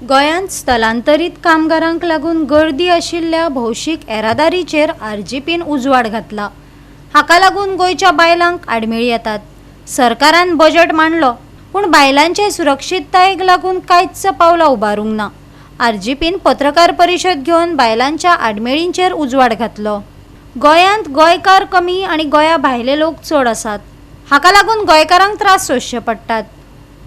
गोंयांत स्थलांतरीत कामगारांक लागून गर्दी आशिल्ल्या भौशीक येरादारीचेर आरजीपीन उजवाड घातला। हाका लागून गोंयच्या बायलांक आडमेळी येतात। सरकारान बजेट मांडलो पूण बायलांचे सुरक्षिततायेक लागून कांयच पावलां उबारूंक ना। आरजीपीन पत्रकार परिशद घेवन बायलांच्या आडमेळींचेर उजवाड घातलो। गोंयांत गोंयकार कमी आनी गोंया भायले लोक चड आसात। हाका लागून गोंयकारांक त्रास सोंसचे पडटात।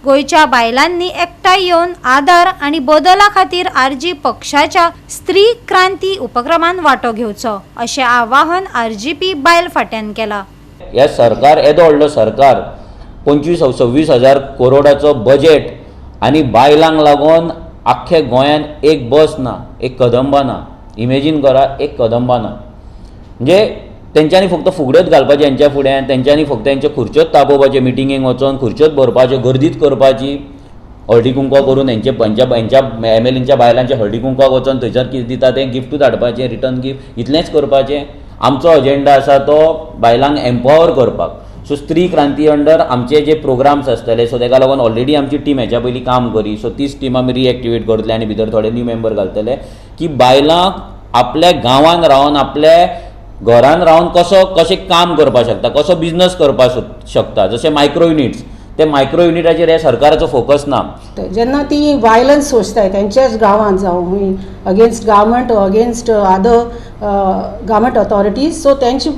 गोंयच्या बायलांनी एकठांय येवन आदार आनी बदला खातीर आरजी पक्षाच्या स्त्री क्रांती उपक्रमांत वांटो घेवचो अशें आवाहन आरजीपी बायल फाट्यान केलां। हे सरकार येदो व्हडलो सरकार 25-26 हजार करोडाचो बजेट आनी बायलांक लागून आख्खे गोंयांत एक बस ना, एक कदंबा ना। इमेजीन करा, एक कदंबा ना। म्हणजे तेंच्यांनी फक्त फुगड्योच घालपाचें हेंच्या फुड्यान, तेंच्यांनी फक्त हेंच्यो खुर्च्योच तापोवपाच्यो, मिटिंगेक वचोन खुर्च्योच भरपाच्यो, गर्दीच करपाची, हळदी कुंकवां करून हेंच्या एमएलएंच्या बायलांच्या हळदी कुंकवाक वचोन थंयसर कितें दिता तें गिफ्टूच हाडपाचें, रिटर्न गिफ्ट इतलेंच करपाचें। आमचो अजेंडा आसा तो बायलांक एम्पावर करपाक। सो स्त्री क्रांती अंडर आमचे जे प्रोग्राम्स आसतले, सो ताका लागून ऑलरेडी आमची टीम हेच्या पयलीं काम करी, सो तीच टीम आमी रिएक्टिवेट करतले आनी भितर थोडे न्यू मेंबर घालतले की बायलांक आपल्या गांवांत रावन, आपल्या घरान रावन कशें काम करपाक शकता, कसो बिझनस करपाक शकता। जशें मायक्रो युनिट्स, ते मायक्रो युनिटाचेर हे सरकाराचो फोकस ना। जेन्ना ती वायलन्स सोंसताय तेंच्याच गांवांत जावं against government against other government authorities, so तेंची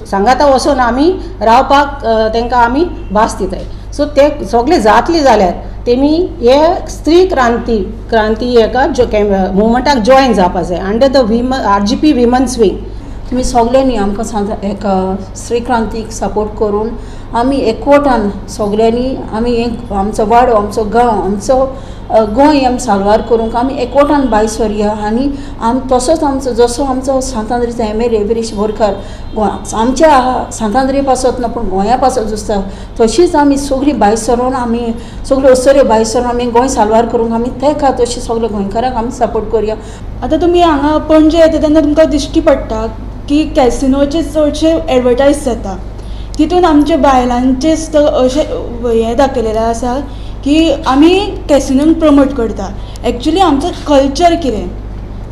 सांगाता वचून आमी रावपाक तेंकां आमी भास दिताय। सो ते सगळे जातले जाल्यार तेमी हे स्त्री क्रांती हेका मुवमेंटाक जॉयन जावपाक जाय under the RGP women's wing. तुमी सगळ्यांनी आमकां एका स्त्री क्रांतीक सपोर्ट करून आमी एकवटान सगळ्यांनी आमी आमचो वाडो, आमचो गांव, आमचो गोंय आमी साल्वार करूंक आमी एकवटान भायर सरया। आनी तसोच जसो आमचो सांतांद्रीचो एमएलए विरेश बोरकार आमच्या सांतांद्री पासत ना पूण गोंया पासत आसता, तशीच आमी सगळीं भायर सरून आमी सगळ्यो असऱ्यो भायर सरून आमी गोंय साल्वार करूंक आमी तेका तशी सगळ्या गोंयकारांक आमी सपोर्ट करया। आतां तुमी हांगा पणजे येता तेन्ना तुमकां दिश्टी पडटा की कॅसिनोचे चडशे एडवर्टायज जाता, तितून आमचे बायलांचेच अशें हें दाखयलेलें आसा की आमी कॅसिनोक प्रमोट करता। एक्चुली आमचो कल्चर कितें,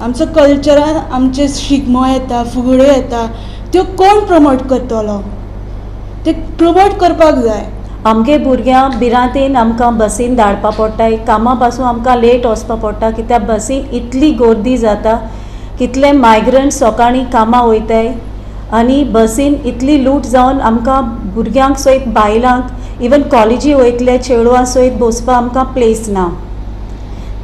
आमचो कल्चरान आमचे शिगमो येता, फुगड्यो येता, त्यो कोण प्रमोट करतलो? ते प्रमोट करपाक जाय। आमगे भुरग्यांक बिरांतेन आमकां बसीन धाडपा पडटाय, कामा पासून आमकां लेट वचपा पडटा कित्याक बसीन इतली गर्दी जाता। कितले मायग्रंट सकाळीं कामां वयताय आनी बसीन इतली लूट जावन आमकां भुरग्यांक सयत बायलांक इवन कॉलेजी वयतले चेडवां सयत बसपाक आमकां प्लेस ना।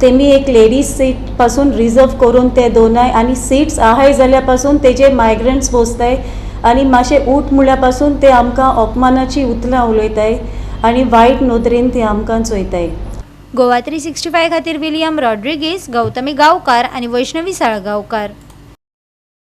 तेमी एक लेडीज सीट पासून रिजर्व करून ते दोनाय आनी सीट्स आहाय जाल्या पासून तेजे मायग्रंट्स बसताय आनी मातशें उठ म्हळ्या पासून ते आमकां अपमानाची उतलां उलयताय आनी वायट नदरेन ते आमकां चोयताय। गोवा 365 खातीर विलियम रॉड्रिगीस, गौतमी गांवकार आनी वैष्णवी साळगांवकार।